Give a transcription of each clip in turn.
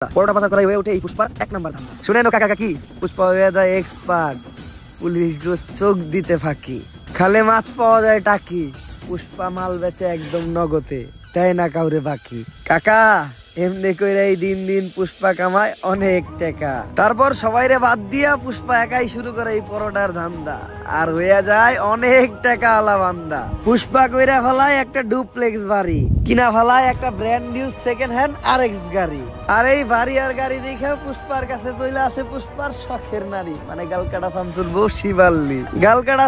পরোটা পাচার করাই হয়ে ওঠে এই পুষ্পার 1 নাম্বার ধান্দা। শুনেন কাকা কাকি, পুষ্পা হয়ে যায় এক্সপার্ট, পুলিশ গোস চোখ দিতে ফাঁকি, খালে মাছ পাওয়া যায় টাকি, পুষ্পা মাল বেচে একদম নগদে, তাই না কাউরে বাকি। কাকা এমনি কইরা এই দিন দিন পুষ্পা কামায় অনেক টাকা। তারপর সবাইরে বাদ দিয়া পুষ্পা একাই শুরু করে এই পরোটার ধান্দা, আর হইয়া যায় অনেক টাকা আলা বান্দা। পুষ্পা কইরা ফেলায় একটা ডুপ্লেক্স বাড়ি, কিনা ফেলায় একটা brand new second hand RX গাড়ি। আর এই বাড়ি আর গাড়ি দেখে পুষ্পার কাছে চলে আসে পুষ্পার শখের নারী, মানে গালকাটা শামসুর বউ শিবাল্লি। গালকাটা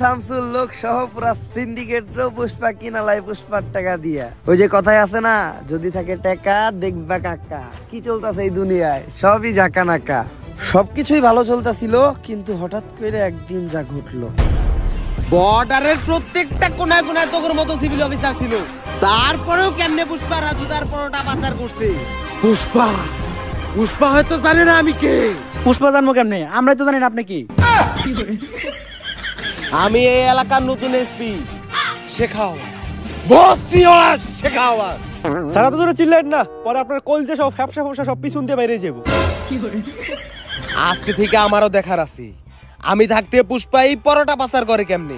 শামসুর লোক সহ পুরা সিন্ডিকেটও পুষ্পা কিনালাই পুষ্পার টাকা দিয়া। ওই যে কথাই আছে না, যদি থাকে টাকা দেখবা কাকা। কি চলতেছে এই দুনিয়ায়, সবই জাকা নাকা। সবকিছুই ভালো চলতেছিল, কিন্তু হঠাৎ করে একদিন যা ঘটলো। বর্ডারের প্রত্যেকটা কোনায় কোনায় তোর মতো সিভিল অফিসার ছিল, তারপরেও কেমনে পুষ্পা রাজুদার পরোটা পাচার করছে। পুষ্পা হয়তো জানে না আমি কে। পুষ্পা জানবো কেমনে? আমরাই তো জানি না আপনি কি। আমি এই এলাকার নতুন এসপি শেখাওয়াত, বস সিওয়াস শেখাওয়াত। সারা তো জোরে চিল্লাইন না, পরে আপনার কলজে সব ফ্যাপসা ফ্যাপসা সব পিছন দিয়ে বাইরে যাবো। আজকে থেকে আমারও দেখার আছে আমি থাকতে পুষ্পা এই পরোটা পাচার করে কেমনে।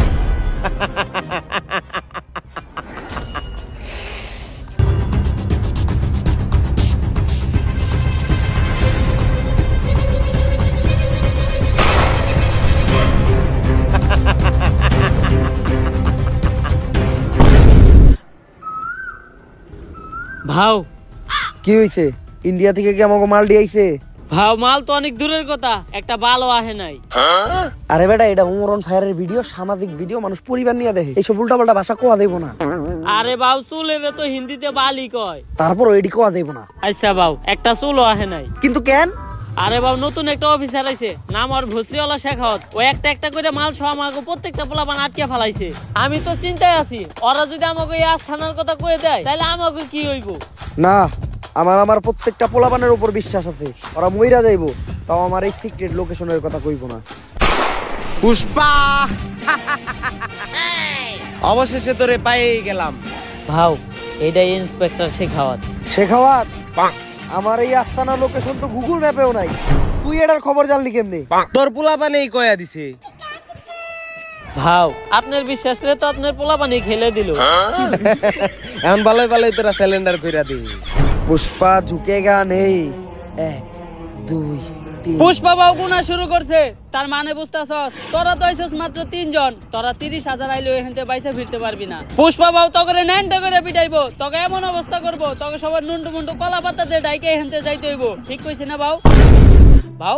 ভাও কি হইছে? ইন্ডিয়া থেকে কি আমাকে মাল দিয়েছে? ভাও মাল তো অনেক দূরের কথা, একটা বালও আহে নাই। আরে বেটা, এটা উমরন ফায়ারের ভিডিও, সামাজিক ভিডিও, মানুষ পরিবার নিয়ে দেখে, এইসব উল্টাপাল্টা ভাষা কোয়া দেব না। আরে বাউ চুলের তো হিন্দিতে বালি কয়, তারপর ওইটি কোয়া দেব না। আচ্ছা বাউ, একটা চুলও আহে নাই। কিন্তু কেন? আরে বাউ নতুন একটা অফিসার আইছে, নাম আর ভসিওয়ালা শেখাওয়াত। ও একটা একটা করে মাল সহ আমাকে প্রত্যেকটা পোলাপান আটকে ফেলাইছে। আমি তো চিন্তায় আছি, ওরা যদি আমাকে এই আস্থানার কথা কয়ে দেয় তাহলে আমাকে কি হইব। না, আমার প্রত্যেকটা পোলাপানের উপর বিশ্বাস আছে, ওরা মইরা যাইবো, তাও আমার এই সিক্রেট লোকেশনের কথা কইব না। পুষ্পা অবশেষে তোরে পেয়ে গেলাম। ভাও এটাই ইন্সপেক্টর শেখাওয়াত। শেখাওয়াত? আমার এই আস্তানা লোকেশন তো গুগল ম্যাপেও নাই, তুই এটার খবর জানলি কেমনে? তোর পোলাপানেই কয়া দিছে। ভাও আপনার বিশ্বাস রে তো আপনার পোলাপানি খেলে দিল। এখন ভালোই ভালোই তোরা সিলিন্ডার কইরা দি। পুষ্পা ঝুঁকেগা নেই। 1 2 3। পুষ্পা বাবু গুনা শুরু করছে, তার মানে বুঝতাছস? তোরা তো আইছস মাত্র 3 জন, তোরা 30,000 আইলে এখানতে বাইসা ফিরতে পারবি না। পুষ্পা বাবু তোকে ন্যান্টা করে পিটাইবো, তোকে এমন অবস্থা করবো, তোকে সবার নুন্টু মুন্টু কলা পাতা দিয়ে ডাইকে এখানতে যাইতে হইব। ঠিক কইছি না বাউ? বাউ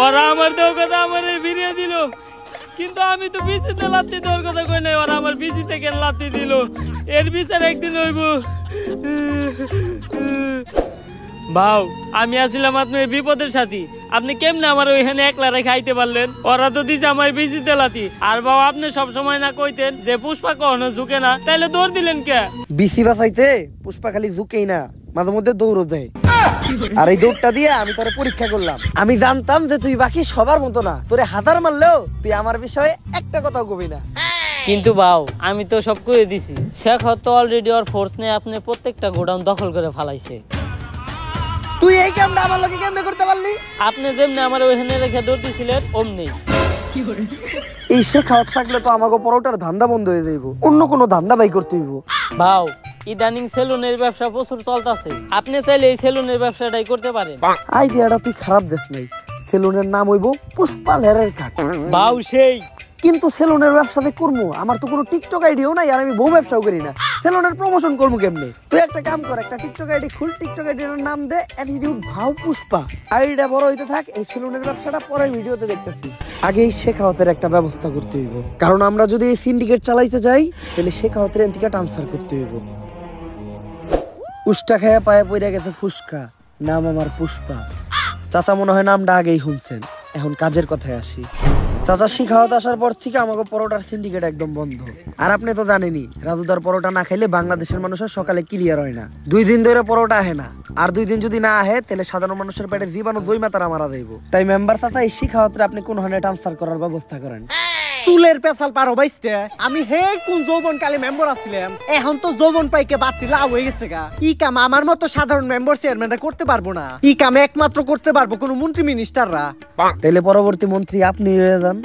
ওরা আমার দেওয়ার কথা আমার ফিরিয়ে দিল, কিন্তু আমি তো বিচিতে লাত্তি দেওয়ার কথা কই নাই। ওরা আমার বিচিতে কেন লাত্তি দিল? এর বিচার একদিন হইব। ভাও আমি আসছিলাম আপনার বিপদের সাথী, আপনি কেমনে আমার ওইখানে একলা রেখে আইতে পারলেন? ওরা তো দিছে আমার বিচিতে লাত্তি। আর বাবা আপনি সব সময় না কইতেন যে পুষ্পা কখনো ঝুঁকে না, তাইলে দৌড় দিলেন কে? বিসি বাঁচাইতে পুষ্পা খালি ঝুঁকেই না, মাঝে মধ্যে দৌড়ও দেয়। আর এই দৌড়টা দিয়ে আমি তোরে পরীক্ষা করলাম। আমি জানতাম যে তুই বাকি সবার মতো না, তোরে হাতার মারলেও তুই আমার বিষয়ে একটা কথাও কবি না। কিন্তু বাউ আমি তো সব কইয়ে দিছি, শেখাওয়াত তো অলরেডি ওর ফোর্স নিয়ে আপনি প্রত্যেকটা গোডাউন দখল করে ফেলাইছে। তুই এই কামটা আমার লগে কেমনে করতে পারলি? আপনি যেমনি আমার ওইখানে রেখে দৌড়তেছিলেন অমনি। এই শেখাওয়াত থাকলে তো আমাকে পরোটার ধান্দা বন্ধ হয়ে যাইব, অন্য কোনো ধান্দা বাই করতে হইব। ভাও ইদানিং সেলুনের ব্যবসা প্রচুর চলতেছে, আপনি চাইলে এই সেলুনের ব্যবসাটাই করতে পারেন। আইডিয়াটা তুই খারাপ দেখ নাই, সেলুনের নাম হইব পুষ্পা হেয়ার কাট। ভাও সেই, কিন্তু সেলুনের ব্যবসাতে করবো, আমার তো কোনো টিকটক আইডিও নাই, আর আমি বউ ব্যবসাও করি না, সেলুনের প্রমোশন করবো কেমনে? তুই একটা কাম কর, একটা টিকটক আইডি খুল, টিকটক আইডির নাম দে অ্যাটিটিউড ভাও পুষ্পা। আইডিটা বড় হইতে থাক, এই সেলুনের ব্যবসাটা পরের ভিডিওতে দেখতেছি। আগে এই শেখাওয়াতের একটা ব্যবস্থা করতে হইব, কারণ আমরা যদি এই সিন্ডিকেট চালাইতে যাই তাহলে শেখাওয়াতের এনতিকে ট্রান্সফার করতে হইব। উষ্টা খায়া পায়ে পইরা গেছে ফুসকা, নাম আমার পুষ্পা। চাচা মনে হয় নামটা আগেই শুনছেন, এখন কাজের কথায় আসি। চাচা শিখাওয়াতে আসার পর থেকে আমাকে পরোটার সিন্ডিকেট একদম বন্ধ। আর আপনি তো জানেনই রাজুদার পরোটা না খাইলে বাংলাদেশের মানুষের সকালে ক্লিয়ার হয় না। 2 দিন ধরে পরোটা আহে না, আর 2 দিন যদি না আহে তাহলে সাধারণ মানুষের পেটে জীবাণু জৈমা তারা মারা যাইব। তাই মেম্বার চাচা এই শিখাওয়াতে আপনি কোন হানে ট্রান্সফার করার ব্যবস্থা করেন। চুলের পেছাল পারো বাইস্তে আমি হে কোন যৌবন কালে মেম্বার আছিলাম, এখন তো যৌবন পাইকে বাচ্চি লাভ হয়ে গেছে গা। ই কাম আমার মতো সাধারণ মেম্বার চেয়ারম্যানরা করতে পারবো না, ই কাম একমাত্র করতে পারবো কোন মন্ত্রী মিনিস্টাররা। তাহলে পরবর্তী মন্ত্রী আপনি হয়ে যান।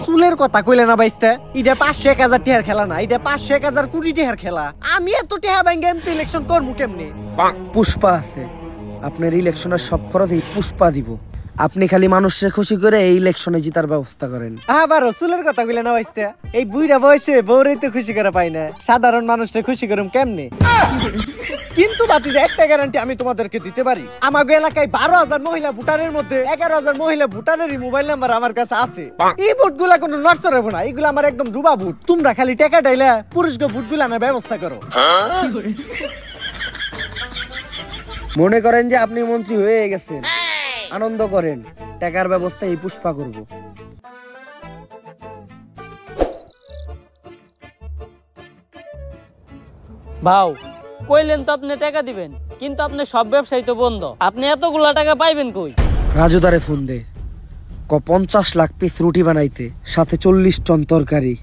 চুলের কথা কইলে না বাইস্তে, ইটা 500-1000 টিহার খেলা না, ইটা 500-1000 কোটি টিহার খেলা। আমি এত টিহা ব্যাংকে এমপি ইলেকশন করবো কেমনে? পুষ্পা আছে, আপনার ইলেকশনের সব খরচ এই পুষ্পা দিব। আপনি খালি মানুষকে খুশি করে এই ইলেকশনে জিতার ব্যবস্থা করেন। আবারও চুলের কথা কইলে না বাইস্তে, এই বুইরা বয়সে বউরেই তো খুশি করে পাই না, সাধারণ মানুষকে খুশি করুম কেমনে? কিন্তু বাতিজা একটা গ্যারান্টি আমি তোমাদেরকে দিতে পারি, আমাগো এলাকায় 12,000 মহিলা ভোটারের মধ্যে 11,000 মহিলা ভোটারেরই মোবাইল নাম্বার আমার কাছে আছে। এই ভোটগুলা কোনো নড়চড় হবে না, এগুলো আমার একদম ডুবা ভোট। তোমরা খালি টাকা ডাইলা পুরুষকে ভোটগুলা আনার ব্যবস্থা করো। মনে করেন যে আপনি মন্ত্রী হয়ে গেছেন, আনন্দ করেন, টাকার ব্যবস্থা এই পুষ্পা করব। ভাও কইলেন তো আপনি টাকা দিবেন, কিন্তু আপনি সব ব্যবসায়ী তো বন্ধ, আপনি এতগুলা টাকা পাইবেন কই? রাজুদারে ফোন দে, 50 লাখ পিস রুটি বানাইতে, সাথে 40 টন তরকারি,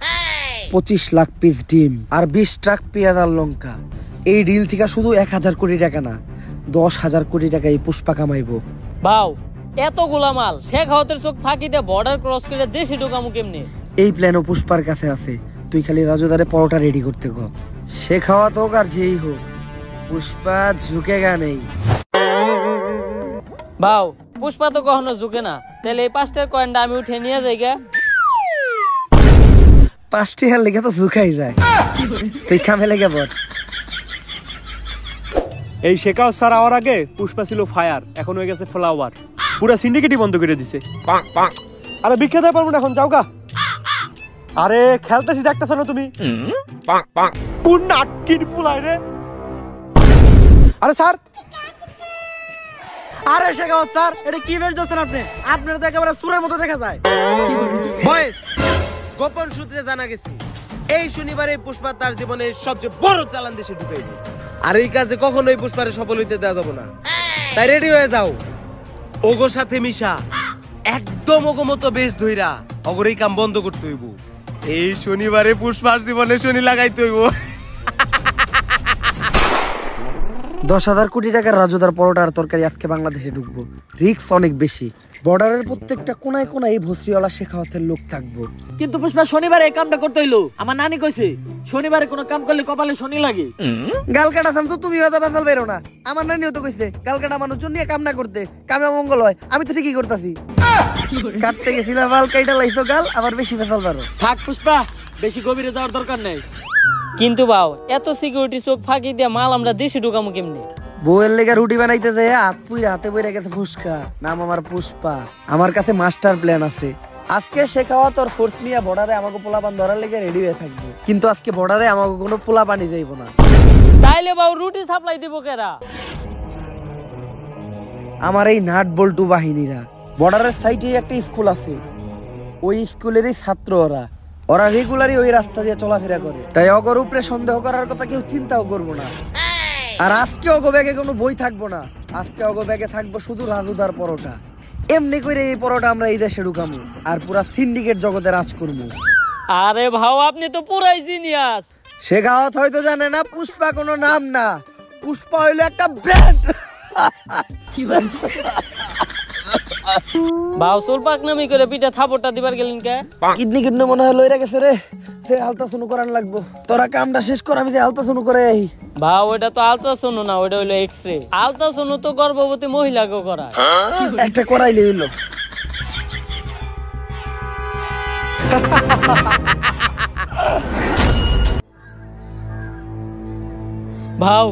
25 লাখ পিস ডিম আর 20 ট্রাক পেঁয়াজ আর লঙ্কা। এই ডিল থেকে শুধু 1000 কোটি টাকা না, 10,000 কোটি টাকা এই পুষ্পা কামাইবো। ভাও এতগুলা মাল শেখ হাওয়াতের চোখ ফাঁকি দিয়ে বর্ডার ক্রস করে দেশে ঢোকামু কেমনে? এই প্ল্যানও পুষ্পার কাছে আছে, তুই খালি রাজুদারে পরোটা রেডি করতে কো। সে খাওয়াত হোক আর যেই হোক, পুষ্পা ঝুঁকেগা নেই। ভাও পুষ্পা তো কখনো ঝুঁকে না, তাহলে এই 5টার কয়েনটা আমি উঠে নিয়ে যাই গা। 5টি হার লেগে তো ঝুঁকাই যায়, তুই খামে লেগে বল। এই শেখাও স্যার আওয়ার আগে পুষ্পা ছিল ফায়ার, এখন হয়ে গেছে ফ্লাওয়ার। পুরা সিন্ডিকেটই বন্ধ করে দিছে। আরে বিখ্যাত পারবো না এখন, যাও গা। আরে খেলতেছি দেখতেছ না তুমি? কোন নাটকির পুলাই রে? আরে স্যার, আরে শেখাও স্যার, এটা কি বের যাচ্ছেন আপনি? আপনারা তো একেবারে সুরের মতো দেখা যায়। বয়েস গোপন সূত্রে জানা গেছে এই শনিবারে পুষ্পা তার জীবনের সবচেয়ে বড় চালান দেশে ঢুকাইব। আর এই কাজে কখনোই পুষ্পারে সফল হইতে দেওয়া যাবে না। তাই রেডি হয়ে যাও, ওগোর সাথে মিশা একদম ওগো মতো বেশ ধইরা ওগোর এই কাম বন্ধ করতে হইব। এই শনিবারে পুষ্পার জীবনে শনি লাগাইতে হইব। 10,000 কোটি টাকার রাজুদার পরোটা আর তরকারি আজকে বাংলাদেশে ঢুকবো, রিস্ক অনেক বেশি। বর্ডারের প্রত্যেকটা কোনায় কোনায় এই ভস্রিওয়ালা শেখাওয়াতের লোক থাকবো। কিন্তু পুষ্পা শনিবারে এই কামটা করতে হইলো, আমার নানি কইছে শনিবারে কোনো কাম করলে কপালে শনি লাগে। গাল কাটা থামতো, তুমি হয়তো বেসাল বেরো না। আমার নানিও তো কইছে গাল কাটা মানুষজন নিয়ে কাম না করতে, কামে মঙ্গল হয়। আমি তো ঠিকই করতেছি, কাটতে গেছিলাম বাল কাইটা লাইছো গাল, আবার বেশি বেসাল পারো। থাক পুষ্পা, বেশি গভীরে যাওয়ার দরকার নেই। কিন্তু বাও এত সিকিউরিটি চোখ ফাঁকি দিয়ে মাল আমরা দেশে ঢুকামু কেমনে? বউয়ের লেগে রুটি বানাইতে যায় হাত পুইরা হাতে বইরা গেছে ফুসকা, নাম আমার পুষ্পা। আমার কাছে মাস্টার প্ল্যান আছে। আজকে শেখাওয়াত আর ফোর্স নিয়ে বর্ডারে আমাকে পোলাপান ধরার লেগে রেডি হয়ে থাকবো, কিন্তু আজকে বর্ডারে আমাকে কোনো পোলাপানি যাইব না। তাইলে বাউ রুটি সাপ্লাই দিব কেরা? আমার এই নাট বল্টু বাহিনীরা। বর্ডারের সাইডে একটা স্কুল আছে, ওই স্কুলেরই ছাত্র ওরা। ওরা রেগুলারই ওই রাস্তা দিয়ে চলাফেরা করে, তাই অগর উপরে সন্দেহ করার কথা কেউ চিন্তাও করবো না। আর আজকে অগো ব্যাগে কোনো বই থাকবো না, আজকে অগো ব্যাগে থাকবো শুধু রাজুদার পরোটা। এমনি করে এই পরোটা আমরা এই দেশে ঢুকামু আর পুরা সিন্ডিকেট জগতে রাজ করবো। আরে ভাও আপনি তো পুরাই জিনিয়াস। শেখাওয়াত হয়তো জানে না পুষ্পা কোনো নাম না, পুষ্পা হইলো একটা ব্র্যান্ড। ভাও চুল পাকনামি করে পিঠা থাপড়টা দিবার গেলেন কে? কিডনি কিডনি মনে হয় লইরা গেছে রে, সে আলট্রাসাউন্ড করান লাগবো। তোরা কামটা শেষ কর, আমি যে আলট্রাসাউন্ড করে আই। ভাও ওটা তো আলট্রাসাউন্ড না, ওটা হইলো এক্সরে। আলট্রাসাউন্ড তো গর্ভবতী মহিলাকে করায়। একটা করাইলে হইলো। ভাও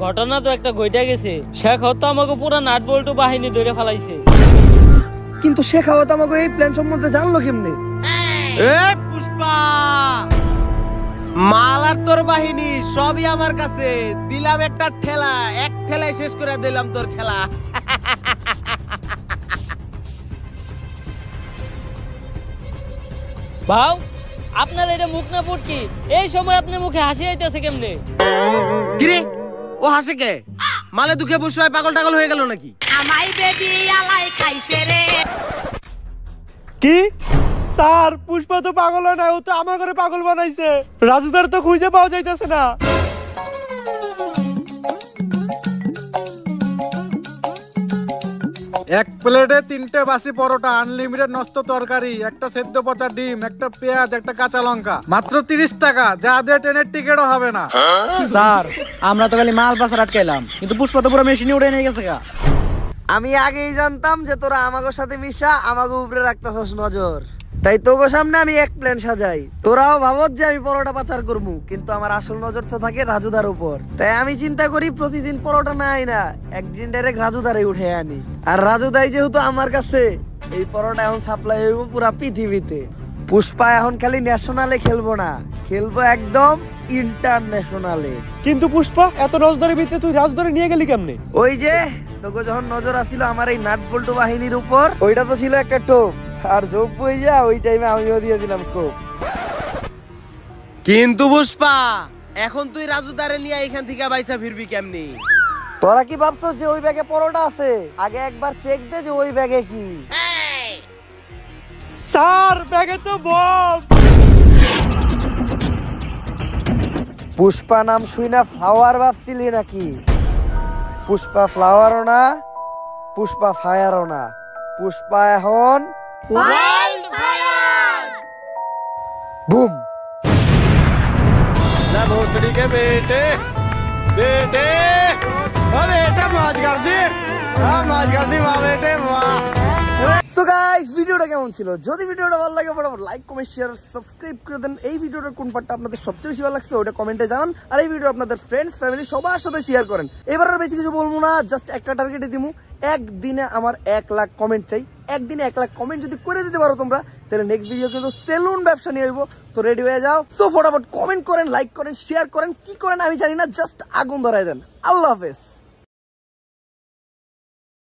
ঘটনা তো একটা ঘইটা গেছে, শেখ তো আমাকে পুরা নাট বল্টু বাহিনী ধরে ফেলাইছে। কিন্তু শেখাওয়াত আমাকে এই প্ল্যান সম্বন্ধে জানলো কেমনে? এ পুষ্পা, মাল আর তোর বাহিনী সবই আমার কাছে। দিলাম একটা ঠেলা, এক ঠেলায় শেষ করে দিলাম তোর খেলা। ভাও আপনার এটা মুখ না পুটকি, এই সময় আপনি মুখে হাসি আইতেছে কেমনে? কিরে ও হাসে কে? মালে দুঃখে পুষ্পায় পাগল টাগল হয়ে গেল নাকি? আমাই বেবি আলাই খাইছে রে। কি স্যার, পুষ্পা তো পাগল হয় না, ও তো আমার ঘরে পাগল বানাইছে। রাজুদার তো খুঁজে পাওয়া যাইতেছে না। এক প্লেটে 3টে বাসি পরোটা, আনলিমিটেড নষ্ট তরকারি, একটা সেদ্ধ পচা ডিম, একটা পেঁয়াজ, একটা কাঁচা লঙ্কা, মাত্র 30 টাকা। যা দিয়ে ট্রেনের টিকিটও হবে না। স্যার আমরা তো খালি মাল পাচার আটকাইলাম, কিন্তু পুষ্পা তো পুরো মেশিনে উড়ে নিয়ে গেছে গা। আমি আগেই জানতাম যে তোরা আমাগো সাথে মিশা আমাগো উপরে রাখতেছস নজর, তাই তোগো সামনে আমি এক প্ল্যান সাজাই। তোরাও ভাবত যে আমি পরোটা পাচার করবো, কিন্তু আমার আসল নজর তো থাকে রাজুদার উপর। তাই আমি চিন্তা করি প্রতিদিন পরোটা না আই না, একদিন ডাইরেক্ট রাজুদারে উঠে আনি। আর রাজুদাই যেহেতু আমার কাছে, এই পরোটা এখন সাপ্লাই হইব পুরা পৃথিবীতে। পুষ্পা এখন খালি ন্যাশনালে খেলবো না, খেলবো একদম ইন্টারন্যাশনালে। কিন্তু পুষ্পা, এত নজরের ভিতরে তুই রাজদরে নিয়ে গেলি কেমনে? ওই যে তোকে যখন নজর আসছিল আমার এই নাট বল্টু বাহিনীর উপর, ওইটা তো ছিল একটা টোপ, আর যোগ বই যা ওই টাইমে আমিও দিয়ে দিলাম কোপ। কিন্তু পুষ্পা এখন তুই রাজুদারে নিয়ে এখান থেকে বাইসা ফিরবি কেমনি? তোরা কি ভাবছস যে ওই ব্যাগে পরোটা আছে? আগে একবার চেক দে যে ওই ব্যাগে কি। স্যার ব্যাগে তো বম। পুষ্পা নাম শুই না ফ্লাওয়ার ভাবছিলি নাকি? পুষ্পা ফ্লাওয়ারও না, পুষ্পা ফায়ারও না, পুষ্পা এখন বুম। भोसड़ी के बेटे बेटे बेटा मौज कर दी, मौज कर दी वाह बेटे वाह। সো গাইস, ভিডিওটা কেমন ছিল? যদি ভিডিওটা ভালো লাগে ফটাফট লাইক কমেন্ট শেয়ার সাবস্ক্রাইব করে দেন। এই ভিডিওটার কোন পার্টটা আপনাদের সবচেয়ে বেশি ভালো লাগছে ওটা কমেন্টে জানান। আর এই ভিডিও আপনাদের ফ্রেন্ডস ফ্যামিলি সবার সাথে শেয়ার করেন। এবার আর বেশি কিছু বলবো না, জাস্ট একটা টার্গেটে দিমু, একদিনে আমার 1 লাখ কমেন্ট চাই। একদিনে 1 লাখ কমেন্ট যদি করে দিতে পারো তোমরা, তাহলে নেক্সট ভিডিও কিন্তু সেলুন ব্যবসা নিয়ে আসবো। তো রেডি হয়ে যাও। সো ফটাফট কমেন্ট করেন, লাইক করেন, শেয়ার করেন, কি করেন আমি জানি না, জাস্ট আগুন ধরাই দেন। আল্লাহ হাফেজ।